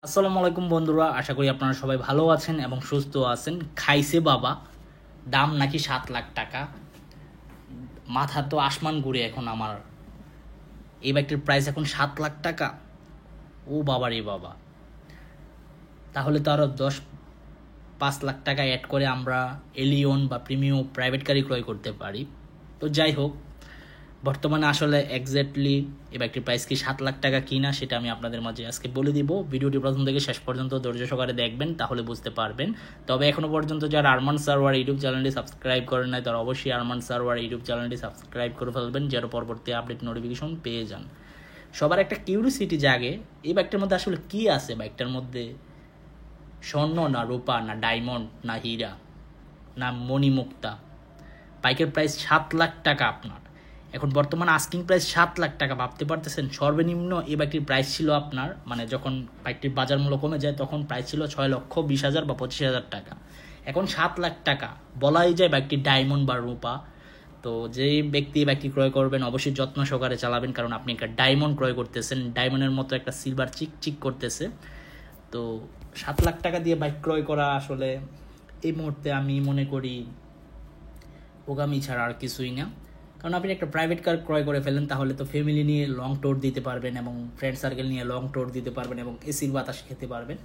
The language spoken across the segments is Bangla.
আসসালামু আলাইকুম বন্ধুরা, আশা করি আপনারা সবাই ভালো আছেন এবং সুস্থ আছেন। খাইছে বাবা, দাম নাকি 7 লাখ টাকা। মাথা তো আসমান ঘুরে এখন আমার। এই বাইকটির প্রাইস এখন 7 লাখ টাকা। ও বাবা রে বাবা, তাহলে তো আরও 5 লাখ টাকা অ্যাড করে আমরা এলিয়ন বা প্রিমিয়াম প্রাইভেট গাড়ি ক্রয় করতে পারি। তো যাই হোক, বর্তমানে আসলে এক্স্যাক্টলি এই বাইকটির প্রাইস কি 7 লাখ টাকা কিনা সেটা আমি আপনাদের মাঝে আজকে বলে দিব। ভিডিওটি প্রথম থেকে শেষ পর্যন্ত ধৈর্য সহকারে দেখবেন, তাহলে বুঝতে পারবেন। তবে এখনও পর্যন্ত যারা আরমান সারোয়ার ইউটিউব চ্যানেলটি সাবস্ক্রাইব করেন নাই, তারা অবশ্যই আরমান সারোয়ার ইউটিউব চ্যানেলটি সাবস্ক্রাইব করে ফেলবেন, যেন পরবর্তী আপডেট নোটিফিকেশন পেয়ে যান। সবার একটা কিউরিসিটি জাগে, এই বাইকটার মধ্যে আসলে কি আছে। বাইকটার মধ্যে স্বর্ণ না রূপা না ডায়মন্ড না হীরা না মণিমুক্তা। বাইকের প্রাইস 7 লাখ টাকা আপনার। এখন বর্তমান আস্কিং প্রাইস 7 লাখ টাকা। ভাবতে পারতেছেন, সর্বনিম্ন এই বাইকটির প্রাইস ছিল আপনার, মানে যখন বাইকটির বাজার মূল্য কমে যায় তখন প্রাইস ছিল 6,20,000 বা 25,000 টাকা। এখন 7 লাখ টাকা। বলাই যায় বাইকটি ডায়মন্ড বা রূপা। তো যে ব্যক্তি এই বাইকটি ক্রয় করবেন অবশ্যই যত্ন সহকারে চালাবেন, কারণ আপনি একটা ডায়মন্ড ক্রয় করতেছেন। ডায়মন্ডের মতো একটা সিলভার চিক চিক করতেছে। তো 7 লাখ টাকা দিয়ে বাইক ক্রয় করা আসলে এই মুহূর্তে আমি মনে করি বোকামি ছাড়া আর কিছুই না। কারণ আপনি একটা প্রাইভেট কার ক্রয় করে ফেলেন, তাহলে তো ফ্যামিলি নিয়ে লং ট্যুর দিতে পারবেন এবং ফ্রেন্ড সার্কেল নিয়ে লং ট্যুর দিতে পারবেন এবং এসির বাতাস খেতে পারবেন।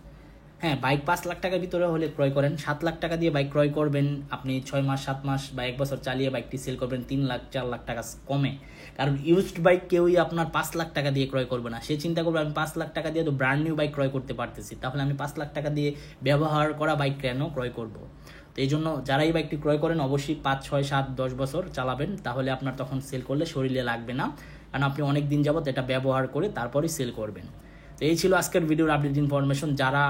হ্যাঁ, বাইক 5 লাখ টাকার ভিতরে হলে ক্রয় করেন। 7 লাখ টাকা দিয়ে বাইক ক্রয় করবেন, আপনি 6 মাস 7 মাস বা 1 বছর চালিয়ে বাইকটি সেল করবেন 3 লাখ 4 লাখ টাকা কমে। কারণ ইউজড বাইক কেউই আপনার 5 লাখ টাকা দিয়ে ক্রয় করবে না। সে চিন্তা করবে আমি 5 লাখ টাকা দিয়ে তো ব্র্যান্ড নিউ বাইক ক্রয় করতে পারতেছি, তাহলে আমি 5 লাখ টাকা দিয়ে ব্যবহার করা বাইক কেন ক্রয় করব। তো এই জন্য যারা এই বাইকটি ক্রয় করেন অবশ্যই 5 6 7 10 বছর চালাবেন, তাহলে আপনার তখন সেল করলে শরীরে লাগবে না, কারণ আপনি অনেক দিন যাবত এটা ব্যবহার করে তারপরেই সেল করবেন। তো এই ছিল আজকের ভিডিওর আপডেট ইনফরমেশন। যারা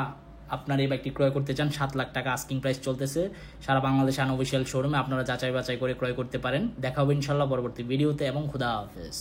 আপনার এই বাইকটি ক্রয় করতে চান, 7 লাখ টাকা আস্কিং প্রাইস চলতেছে সারা বাংলাদেশে আনঅফিসিয়াল শোরুমে। আপনারা যাচাই বাছাই করে ক্রয় করতে পারেন। দেখা হবে ইনশাল্লাহ পরবর্তী ভিডিওতে এবং খুদা হাফেজ।